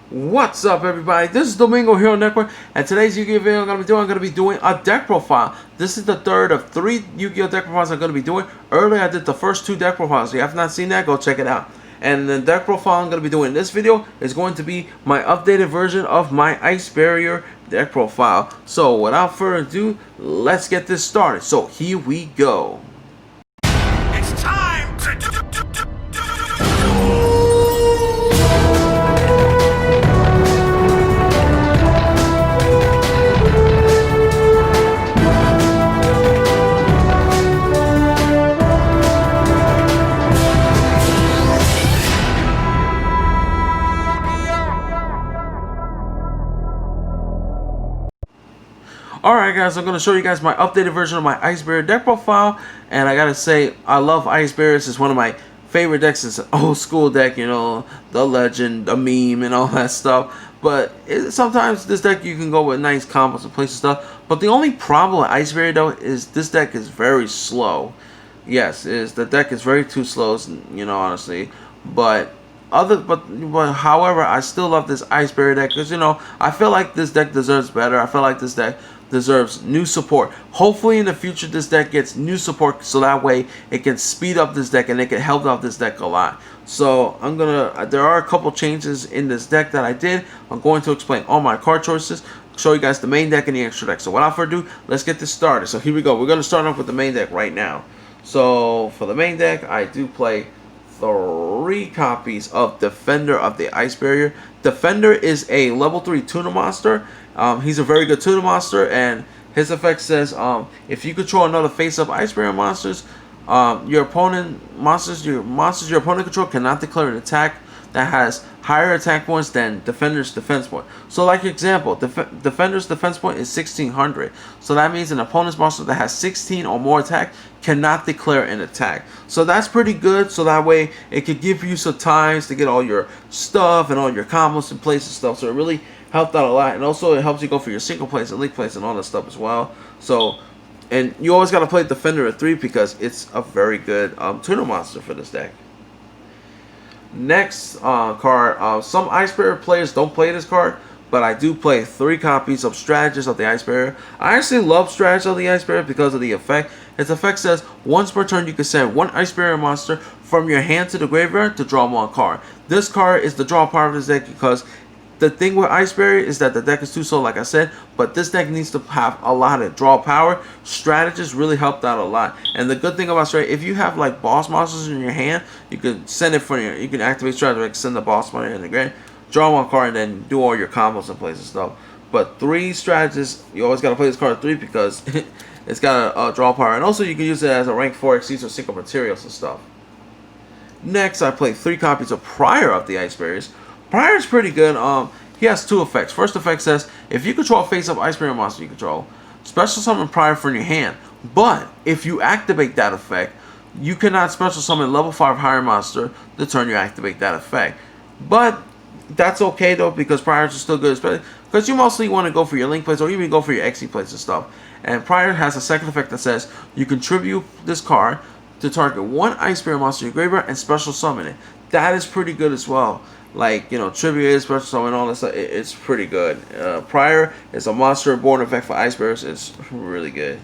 What's up, everybody? This is Domingo here on Network, and today's Yu-Gi-Oh video I'm going to be doing a deck profile. This is the third of 3 Yu-Gi-Oh deck profiles I'm going to be doing. Earlier I did the first 2 deck profiles. If you have not seen that, go check it out. And the deck profile I'm going to be doing in this video is going to be my updated version of my Ice Barrier deck profile. So without further ado, let's get this started. So here we go. It's time to Alright guys, I'm going to show you guys my updated version of my Ice Barrier deck profile, and I gotta say, I love Ice Barriers. It's one of my favorite decks. It's an old school deck, you know, the legend, the meme, and all that stuff. But sometimes this deck you can go with nice combos and places stuff. But the only problem with Ice Barrier though is this deck is very slow. Yes, the deck is very too slow, you know, honestly. But however, I still love this Ice Barrier deck because, you know, I feel like this deck deserves better. I feel like this deck deserves new support. Hopefully in the future this deck gets new support so that way it can speed up this deck and it can help out this deck a lot. So there are a couple changes in this deck that I did. I'm going to explain all my card choices, show you guys the main deck and the extra deck. So without further ado, let's get this started. So here we go. We're going to start off with the main deck right now. So for the main deck, I do play 3 copies of Defender of the Ice Barrier. Defender is a level 3 tuna monster. He's a very good tuna monster, and his effect says if you control another face-up Ice Barrier monsters, your monsters your opponent control cannot declare an attack that has higher attack points than Defender's defense point. So like example, Defender's defense point is 1600. So that means an opponent's monster that has 16 or more attack cannot declare an attack. So that's pretty good. So that way it could give you some times to get all your stuff and all your combos in place and stuff. So it really helped out a lot. And also it helps you go for your single plays and link plays and all that stuff as well. So, and you always got to play Defender at 3 because it's a very good tuna monster for this deck. Next card, some Ice Barrier players don't play this card, but I do play 3 copies of Strategist of the Ice Barrier. I actually love Strategist of the Ice Barrier because of the effect. Its effect says once per turn you can send 1 Ice Barrier monster from your hand to the graveyard to draw 1 card. This card is the draw part of this deck because the thing with Ice Barrier is that the deck is too slow, like I said, but this deck needs to have a lot of draw power. Strategist really helped out a lot. And the good thing about Strategist, if you have like boss monsters in your hand, you can send it from you can activate Strategist, send the boss monster in the game, draw 1 card, and then do all your combos and plays and stuff. But 3 Strategists, you always got to play this card at 3 because it's got a draw power. And also you can use it as a rank 4 Exceeds or single materials and stuff. Next, I play 3 copies of Prior of the Ice Barriers. Prior is pretty good. He has 2 effects. First effect says if you control a face-up Ice Barrier monster you control, special summon Prior from your hand. But if you activate that effect, you cannot special summon level 5 higher monster the turn you activate that effect. But that's okay though because Priors are still good, because you mostly want to go for your link plays or even go for your XE plays and stuff. And Prior has a second effect that says you contribute this card to target 1 Ice Barrier monster in your graveyard and special summon it. That is pretty good as well. Like, you know, tribute, special summon, all this stuff, it's pretty good. Prior is a monster born effect for Ice Barriers. It's really good.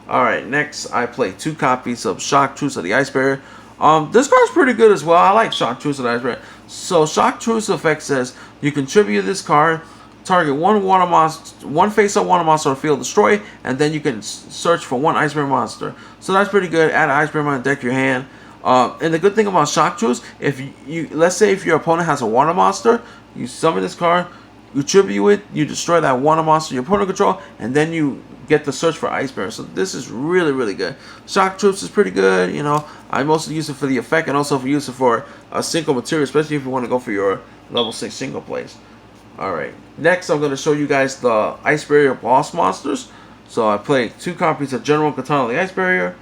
Alright, next I play 2 copies of Shock Truce of the Ice Barrier. This card's pretty good as well. I like Shock Truce of the Ice Barrier. So Shock Truce effect says you contribute this card, target 1 water monster, 1 face-up water monster on the field, destroy, and then you can search for 1 Ice Barrier monster. So that's pretty good. Add an Ice Barrier monster, deck your hand. And the good thing about Shock Truce, if you let's say if your opponent has a water monster, you summon this card, you tribute it, you destroy that water monster your opponent control, and then you get the search for Ice Barrier. So this is really, really good. Shock Truce is pretty good. You know, I mostly use it for the effect and also for use it for a single material, especially if you want to go for your level 6 single plays. Alright, next I'm going to show you guys the Ice Barrier boss monsters. So I play 2 copies of General Katana of the Ice Barrier,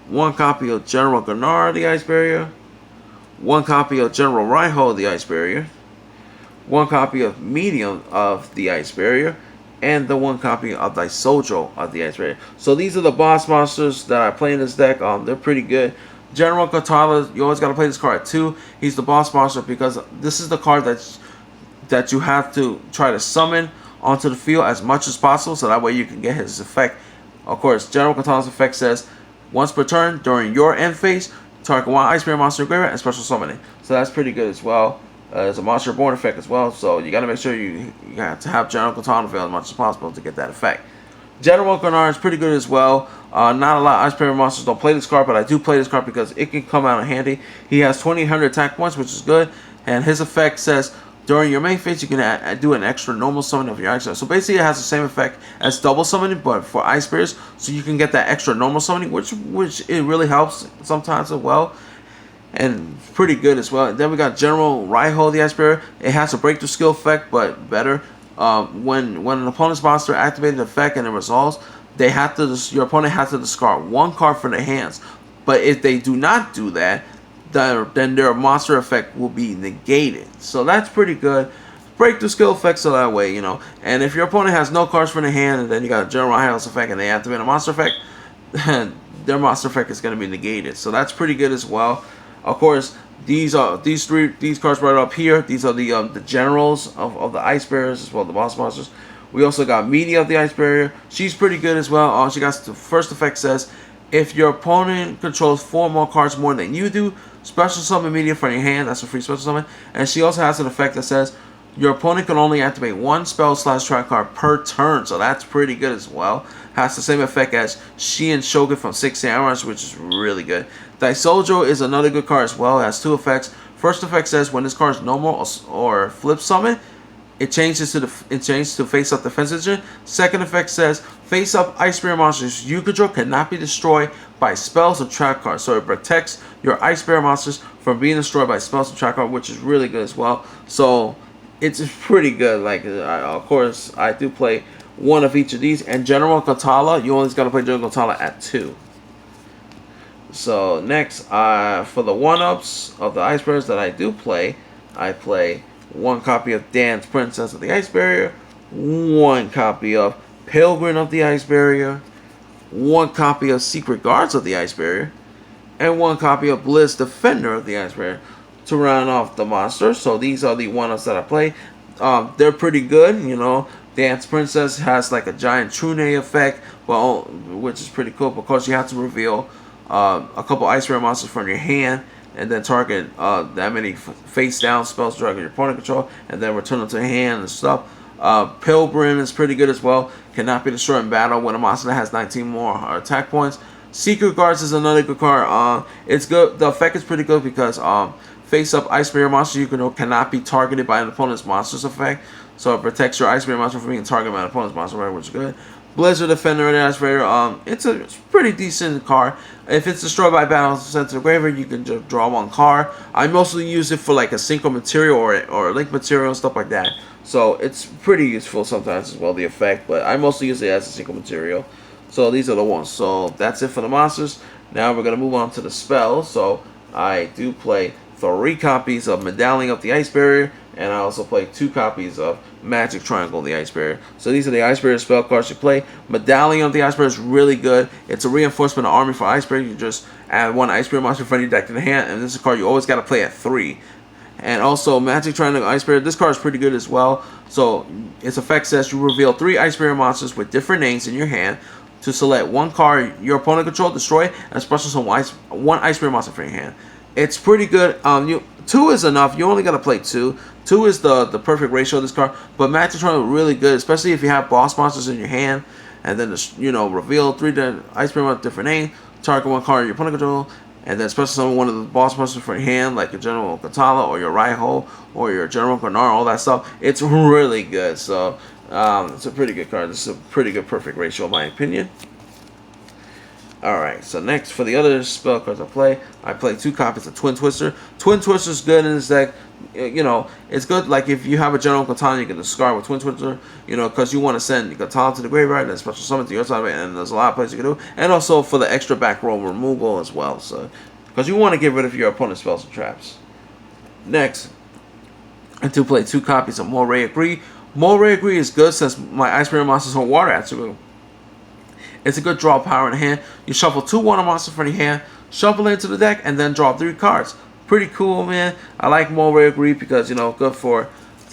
1 copy of General Gnar of the Ice Barrier, 1 copy of General Raiho of the Ice Barrier, 1 copy of Medium of the Ice Barrier, and the 1 copy of Daisojo of the Ice Barrier. So these are the boss monsters that I play in this deck. They're pretty good. General Katana, you always got to play this card at 2. He's the boss monster because this is the card that's that you have to try to summon onto the field as much as possible, so that way you can get his effect. Of course, General Katana's effect says, once per turn during your end phase, target one Ice Bear monster graveyard and special summoning. So that's pretty good as well. It's a monster born effect as well, so you got to make sure you have to have General Katana available as much as possible to get that effect. General Grenard is pretty good as well. Not a lot of Ice Bear monsters don't play this card, but I do play this card because it can come out in handy. He has 2,800 attack points, which is good, and his effect says during your main phase you can do an extra normal summon of your Ice Bear. So basically it has the same effect as double summoning, but for Ice Bears, so you can get that extra normal summoning, which it really helps sometimes as well. And pretty good as well. Then we got General Raiho the Ice Bearer. It has a breakthrough skill effect, but better. When an opponent's monster activated the effect and it resolves, your opponent has to discard one card from their hands. But if they do not do that, then their monster effect will be negated. So that's pretty good. Breakthrough skill effects so that way, you know. And if your opponent has no cards from their hand, and then you got General Raiho's effect and they activate a monster effect, their monster effect is going to be negated. So that's pretty good as well. Of course, these cards right up here. These are the generals of the Ice Bearers as well, the boss monsters. We also got Media of the Ice Barrier. She's pretty good as well. All she got the first effect says, if your opponent controls 4 more cards more than you do, special summon Media from your hand. That's a free special summon. And she also has an effect that says your opponent can only activate 1 spell/trap card per turn. So that's pretty good as well. Has the same effect as Shi Shogun from 6 Samurais, which is really good. Daisojo is another good card as well. It has 2 effects. First effect says when this card is normal or flip summon, it changes to face up defense engine. Second effect says face up Ice Bear monsters you control cannot be destroyed by spells or trap cards. So it protects your Ice Bear monsters from being destroyed by spells and trap cards, which is really good as well. So it's pretty good. Like of course I do play one of each of these, and General Katala, you always got to play General Katala at 2. So next, for the 1-ups of the Ice Bears that I do play, I play 1 copy of Dan's Princess of the Ice Barrier, 1 copy of Pilgrim of the Ice Barrier, 1 copy of Secret Guards of the Ice Barrier, and 1 copy of Bliss Defender of the Ice Barrier to round off the monsters. So these are the 1-ups that I play. They're pretty good, you know. Dance Princess has like a giant Trune effect, well, which is pretty cool because you have to reveal a couple Ice Bear monsters from your hand and then target that many face down spells to target your opponent control and then return them to the hand and stuff. Pilgrim is pretty good as well. Cannot be destroyed in battle when a monster has 19 more attack points. Secret Guards is another good card. It's good. The effect is pretty good because face up Ice Bear monster you control cannot be targeted by an opponent's monster's effect. So it protects your Ice Bear monster from being targeted by an opponent's monster, which is good. Blizzard Defender of the Ice Barrier, it's a pretty decent card. If it's destroyed by battle sent to the graveyard, you can just draw 1 card. I mostly use it for like a synchro material or a link material and stuff like that. So it's pretty useful sometimes as well, the effect, but I mostly use it as a synchro material. So these are the ones. So that's it for the monsters. Now we're going to move on to the spells. So I do play 3 copies of Medallion of the Ice Barrier, and I also play 2 copies of Magic Triangle of the Ice Barrier. So these are the Ice Barrier spell cards you play. Medallion of the Ice Barrier is really good. It's a reinforcement of army for Ice Barrier. You just add 1 Ice Barrier monster from your deck to the hand, and this is a card you always got to play at 3. And also Magic Triangle Ice Barrier, this card is pretty good as well. So its effect says you reveal 3 Ice Barrier monsters with different names in your hand. To select 1 card your opponent controls, destroy it, and special summon 1 Ice Barrier monster from your hand. It's pretty good. 2 is enough. You only got to play 2. 2 is the perfect ratio of this card. But Magic Triangle is really good, especially if you have boss monsters in your hand. And then, reveal 3 Ice Bear with different name. Target 1 card your opponent control. And then special summon 1 of the boss monsters from your hand, like your General Katala or your Raiho or your General Grenard, all that stuff. It's really good. So, it's a pretty good card. This is a pretty good perfect ratio, in my opinion. Alright, so next for the other spell cards I play 2 copies of Twin Twister. Twin Twister is good in this deck. It's good like if you have a General Katana you can discard with Twin Twister, because you want to send Katana to the graveyard and then special summon to your side, and there's a lot of places you can do. And also for the extra back row removal as well, so because you want to get rid of your opponent's spells and traps. Next, I do play 2 copies of Moray Agree. Moray Agree is good since my Ice Bear monsters on water attribute. It's a good draw power in the hand. You shuffle 2 water monsters from your hand, shuffle it into the deck, and then draw 3 cards. Pretty cool, man. I like Moray Agree because, good for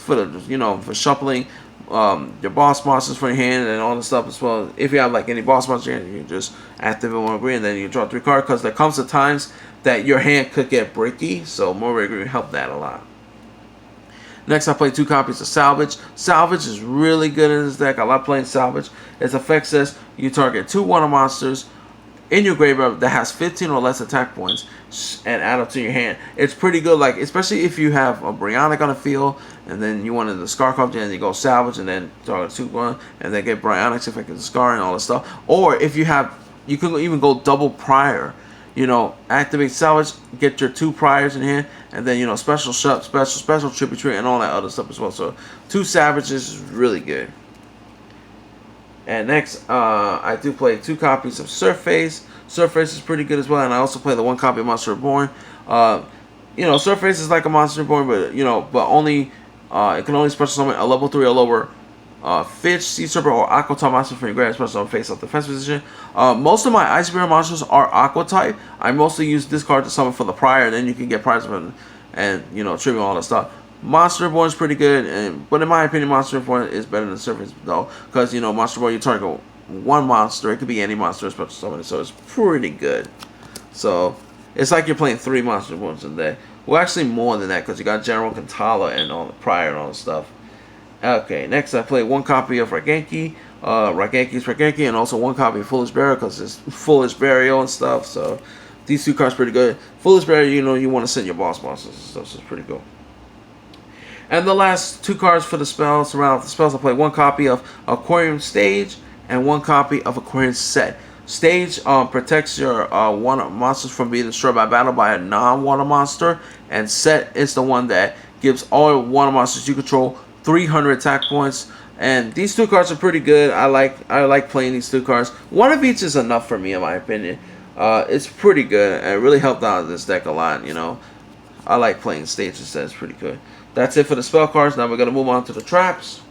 for the for shuffling your boss monsters for your hand and all the stuff as well. If you have like any boss monster, you can just activate one green and then you draw 3 cards, because there comes to times that your hand could get bricky, so more red green help that a lot. Next, I play 2 copies of Salvage. Salvage is really good in this deck. I love playing Salvage. Its effect says you target 2 water monsters in your graveyard that has 15 or less attack points and add them to your hand. It's pretty good, like especially if you have a Brionac on the field and then you wanted the Scar card and you go Salvage and then target 2-1 and then get Brionac's effect of the Scar and all this stuff. Or if you have, you can even go double Prior. Activate Salvage, get your 2 Priors in hand, and then special tributary and all that other stuff as well. So 2 Savages is really good. And next, I do play 2 copies of Surface. Surface is pretty good as well, and I also play the 1 copy of Monster Reborn. Surface is like a Monster Reborn, but only it can only special summon a level 3 or lower Fish, Sea Serpent, or Aqua type monster from your grave, special summon face up defense position. Most of my Ice Bear monsters are Aqua type. I mostly use this card to summon for the Prior, and then you can get Priors and tribute all that stuff. Monster Reborn is pretty good, but in my opinion, Monster Reborn is better than Surface though, because Monster Reborn you target 1 monster. It could be any monster special summon, so it's pretty good. So it's like you're playing 3 Monster Reborns in there. Well, actually more than that, because you got General Kantala and all the Prior and all the stuff. Okay, next I play 1 copy of Ragenki. Ragenki's Ragenki, and also 1 copy of Foolish Burial, because it's Foolish Burial and stuff. So these 2 cards pretty good. Foolish Burial, you want to send your boss monsters and stuff, so it's pretty cool. And the last 2 cards for the spells, to round off the spells, I play 1 copy of Aquarium Stage and 1 copy of Aquarium Set. Stage protects your water monsters from being destroyed by battle by a non-water monster, and Set is the one that gives all water monsters you control 300 attack points. And these 2 cards are pretty good. I like playing these 2 cards. 1 of each is enough for me, in my opinion. It's pretty good. It really helped out this deck a lot. I like playing Stage instead. It's pretty good. That's it for the spell cards. Now we're gonna move on to the traps.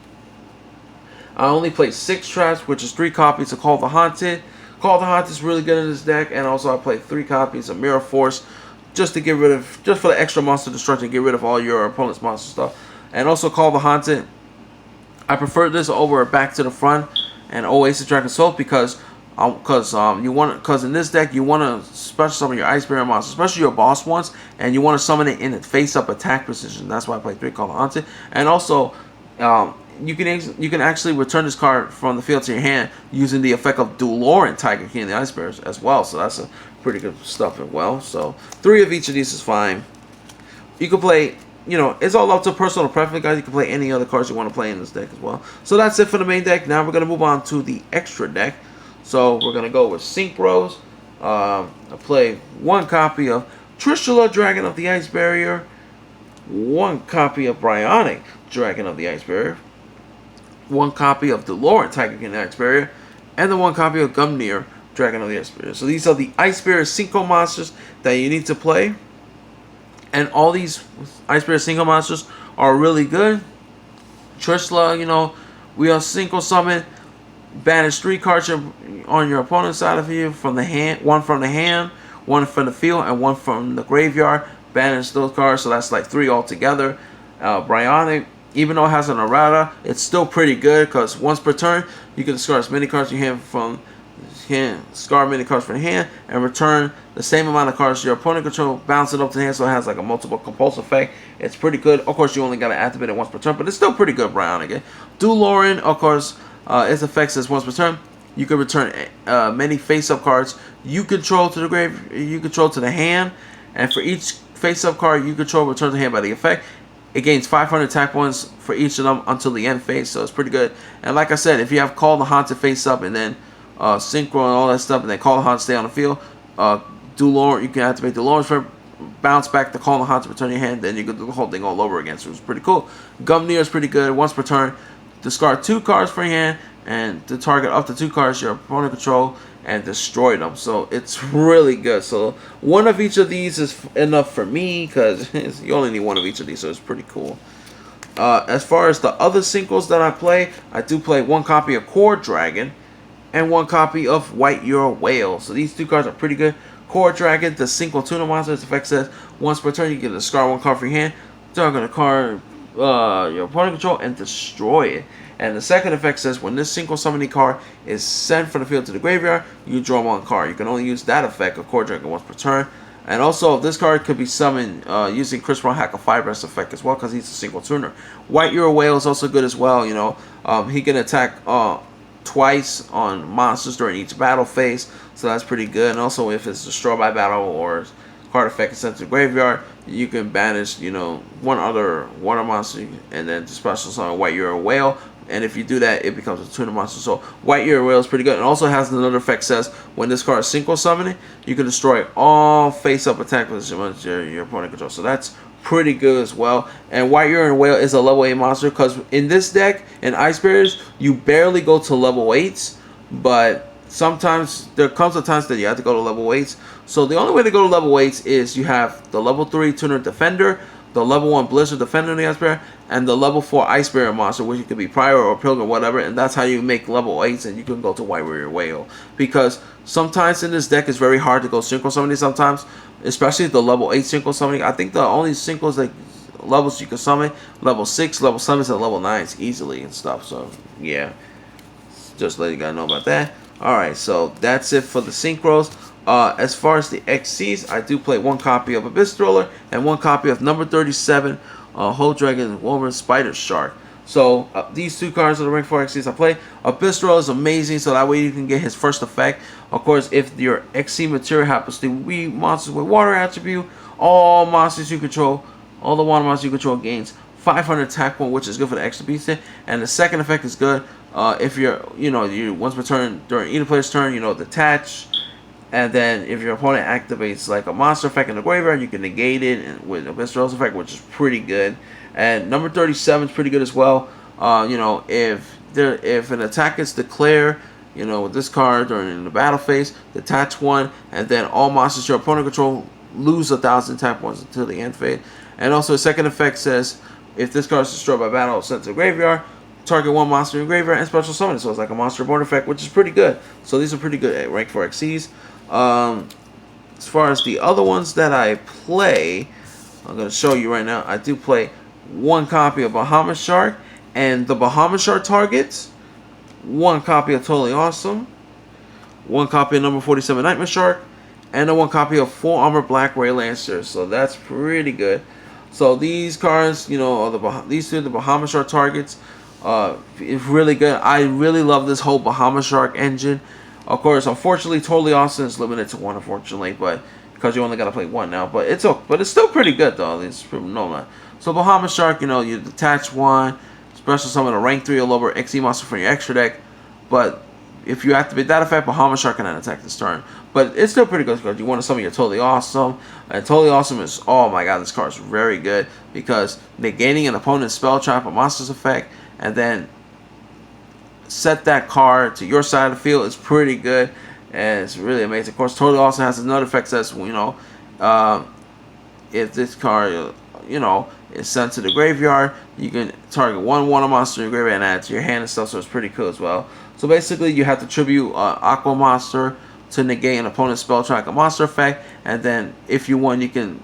I only play 6 traps, which is 3 copies of Call the Haunted. Call the Haunted is really good in this deck, and also I play 3 copies of Mirror Force, just for the extra monster destruction, get rid of all your opponent's monster stuff. And also Call the Haunted, I prefer this over Back to the Front and Oasis Dragon Soul, because in this deck you want to special summon your Ice Bear monster, especially your boss ones, and you want to summon it in a face-up attack position. That's why I play 3 Call the Haunted. And also, you can actually return this card from the field to your hand using the effect of Duloran, Tiger King, and the Ice Bears as well. So that's a pretty good stuff as well. So 3 of each of these is fine. You can play. It's all up to personal preference, guys. You can play any other cards you want to play in this deck as well. So that's it for the main deck. Now we're going to move on to the extra deck. So we're going to go with Synchros. I play 1 copy of Trishula, Dragon of the Ice Barrier. 1 copy of Brionac, Dragon of the Ice Barrier. 1 copy of Duloran, Tiger King, the Ice Barrier. And the 1 copy of Gumnir, Dragon of the Ice Barrier. So these are the Ice Barrier Synchro monsters that you need to play. And all these Ice Bear single monsters are really good. Trishula, we are Synchro Summon. Banish 3 cards on your opponent's side of you from the hand. 1 from the hand, 1 from the field, and 1 from the graveyard. Banish those cards, so that's like 3 altogether. Brionac, even though it has an errata, it's still pretty good, because once per turn, you can discard as many cards you have from discard many cards from the hand, and return the same amount of cards your opponent control, bounce it up to the hand, so it has like a multiple compulsive effect. It's pretty good. Of course, you only got to activate it once per turn, but it's still pretty good, Brionac. Duloran, of course, its effect says once per turn, you can return many face-up cards you control to the grave, you control to the hand, and for each face-up card you control, return to the hand by the effect. It gains 500 attack points for each of them until the end phase, so it's pretty good. And like I said, if you have Call the Haunted face-up and then Synchro and all that stuff, and then Call the Haunted stay on the field, Duloran, you can activate Duloran for bounce back the Call the Haunted, return your hand, then you can do the whole thing all over again, so it's pretty cool. Gumnir is pretty good. Once per turn, discard 2 cards from your hand, and to target up to 2 cards your opponent control, and destroy them. So it's really good. So 1 of each of these is enough for me, because you only need 1 of each of these, so it's pretty cool. As far as the other Synchros that I play, I do play 1 copy of Core Dragon and 1 copy of White Euro Whale. So these 2 cards are pretty good. Core Dragon, the Synchro Tuna monster, its effect says once per turn you can discard 1 card from your hand, target a card your opponent control and destroy it. And the second effect says when this synchro summoning card is sent from the field to the graveyard, you draw one card. You can only use that effect, of course, once per turn. And also, this card could be summoned using Chris Brown Hack of Fireburst effect as well, because he's a single tuner. White Euro Whale is also good as well. You know, he can attack twice on monsters during each battle phase, so that's pretty good. And also, if it's destroyed by battle or card effect is sent to the graveyard, you can banish, you know, one other water monster and then special summon White Euro Whale. And if you do that, it becomes a tuner monster. So White Euro Whale is pretty good. It also has another effect says when this card is synchro summoning, you can destroy all face-up attack positions your opponent controls. So that's pretty good as well. And White Euro Whale is a level 8 monster because in this deck, in Ice Bears, you barely go to level 8s, but sometimes there comes a times that you have to go to level 8s. So the only way to go to level 8s is you have the level 3 Tuner Defender, the level 1 Blizzard Defender in the Ice Bear, and the level 4 Ice Bear monster, which could be Prior or Pilgrim, whatever, and that's how you make level 8s, and you can go to White Warrior Whale. Because sometimes in this deck, it's very hard to go synchro summoning sometimes, especially the level 8 synchro summoning. I think the only synchros like levels you can summon, level 6, level 7s, and level 9s easily and stuff. So, yeah. Just letting you guys know about that. Alright, so that's it for the synchros. As far as the XCs, I do play one copy of Abyss Thriller and one copy of number 37, Whole Dragon Wolverine Spider Shark. So these two cards are the rank 4 XCs I play. Abyss Thriller is amazing, so that way you can get his first effect. Of course, if your XC material happens to be monsters with water attribute, all monsters you control, all the water monsters you control gains 500 attack point, which is good for the extra beast. And the second effect is good if you're, you once per turn during either player's turn, detach. And then if your opponent activates like a monster effect in the graveyard, you can negate it with Abyss Thrill's effect, which is pretty good. And number 37 is pretty good as well. If an attack is declared, with this card during the battle phase, detach one, and then all monsters your opponent control lose 1,000 attack points until the end phase. And also the second effect says if this card is destroyed by battle or sent to the graveyard, target one monster in the graveyard and special summon it. So it's like a monster board effect, which is pretty good. So these are pretty good at rank 4 XCs. As far as the other ones that I play, I'm going to show you right now. I do play one copy of Bahamut Shark, and the Bahamut Shark targets one copy of Totally Awesome, one copy of number 47 Nightmare Shark, and then one copy of Full Armor Black Ray Lancer. So that's pretty good. So these cards, are these two are the Bahamut Shark targets. It's really good. I really love this whole Bahamut Shark engine. Of course, unfortunately, Totally Awesome is limited to one, unfortunately, but because you only gotta play one now. But it's still pretty good though. It's no. So Bahamut Shark, you detach one, special summon a rank 3 or lower XE monster from your extra deck. But if you activate that effect, Bahamut Shark cannot attack this turn. But it's still pretty good because you want to summon your Totally Awesome. And Totally Awesome is, oh my god, this card is very good because negating an opponent's spell trap or monster's effect, and then set that card to your side of the field is pretty good, and it's really amazing. Of course, Totally Awesome has another effect that's, if this card, is sent to the graveyard, you can target one water monster in your graveyard and add it to your hand and stuff, so it's pretty cool as well. So basically, you have to tribute Aqua Monster to negate an opponent's spell track or monster effect, and then if you want, you can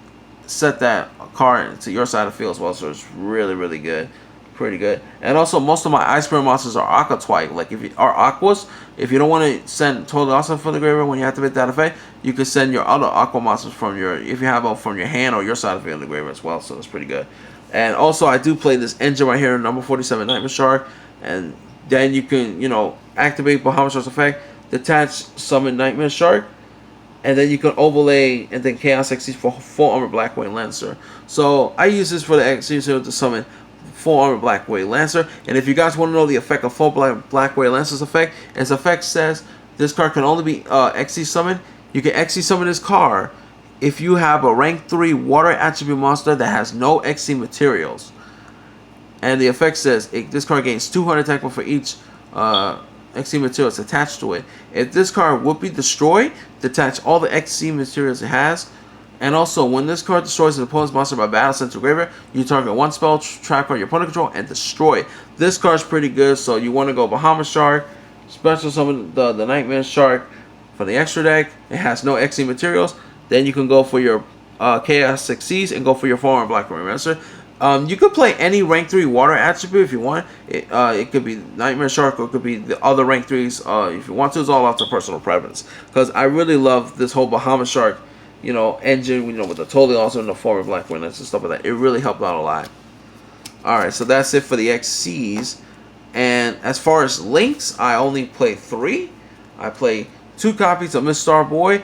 set that card to your side of the field as well, so it's really, really good. Pretty good. And also, most of my Ice Bear monsters are Aqua Twilight. Like, if you are Aquas, if you don't want to send Totally Awesome from the graveyard when you activate that effect, you can send your other Aqua monsters from if you have them from your hand or your side of the field in the graveyard as well. So that's pretty good. And also, I do play this engine right here, number 47 Nightmare Shark, and then you can, activate Bahamut Shark's effect, detach, summon Nightmare Shark, and then you can overlay and then Chaos XC for Full Armor Black Ray Lancer. So I use this for the XC to summon Full Armor Black Ray Lancer. And if you guys want to know the effect of Full Black Ray Lancer's effect, its effect says this card can only be XC summoned. You can XC summon this card if you have a rank 3 water attribute monster that has no XC materials. And the effect says this card gains 200 attack for each XC materials attached to it. If this card would be destroyed, detach all the XC materials it has. And also, when this card destroys an opponent's monster by battle sent to graveyard, you target one spell track on your opponent control and destroy it. This card's pretty good, so you want to go Bahamut Shark, special summon the Nightmare Shark for the extra deck. It has no XC materials. Then you can go for your Chaos XCs and go for your Full Armor Black Ray Lancer. You could play any rank 3 water attribute if you want. It could be Nightmare Shark or it could be the other rank 3s. If you want to, it's all up to personal preference. Because I really love this whole Bahamut Shark, engine, with the totally awesome in the form of Black Witness and stuff like that. It really helped out a lot. Alright, so that's it for the XCs. And as far as links, I only play 3. I play 2 copies of Miss Starboy.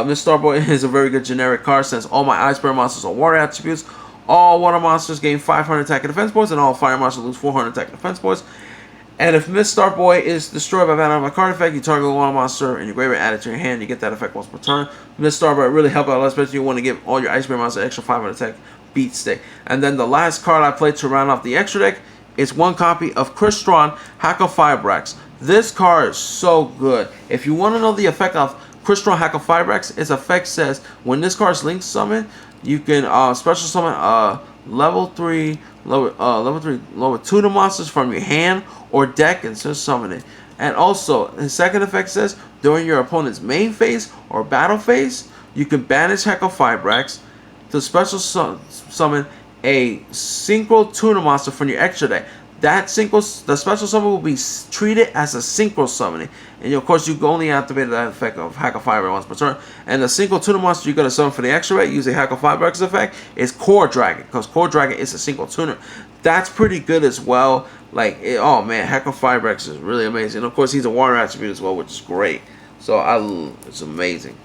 Miss Starboy is a very good generic card since all my Ice Bear monsters are water attributes. All water monsters gain 500 attack and defense points, and all fire monsters lose 400 attack and defense points. And if Miss Starboy is destroyed by battle of a card effect, you target a water monster and your graveyard add it to your hand. You get that effect once per turn. Miss Starboy really help out, especially if you want to give all your Ice Bear monsters extra 500 attack beat stick. And then the last card I played to round off the extra deck is 1 copy of Crystron, Hack of Firebrax. This card is so good. If you want to know the effect of Crystron, Hack of Firebrax, its effect says when this card's link summon, you can special summon level 3 lower tutor monsters from your hand or deck and just summon it. And also, the second effect says during your opponent's main phase or battle phase, you can banish Hack of Firebrax to special summon a synchro tuner monster from your extra deck. The special summon will be treated as a synchro summoning, and of course you can only activate that effect of Hack of Firebrax once per turn. And the single tuner monster you're gonna summon for the extra deck using Hack of Firebrax effect is Core Dragon, because Core Dragon is a single tuner. That's pretty good as well. Oh man, Hack of Firebrax is really amazing. And of course he's a water attribute as well, which is great. So it's amazing.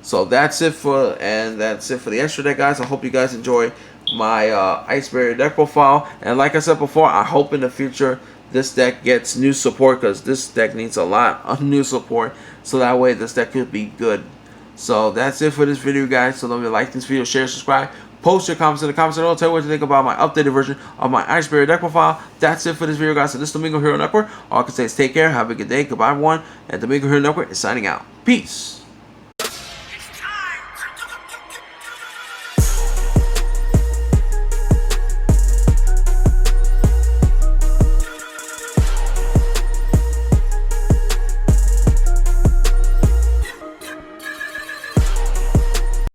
So that's it for the extra deck, guys. I hope you guys enjoy my Ice Barrier deck profile, and like I said before, I hope in the future this deck gets new support, because this deck needs a lot of new support, so that way this deck could be good. So that's it for this video, guys. So don't forget to like this video, share, subscribe, post your comments in the comments below, tell me what you think about my updated version of my Ice Barrier deck profile. That's it for this video, guys. So this is Domingo Hero Network. All I can say is take care, have a good day, goodbye everyone, and Domingo Hero Network is signing out. Peace.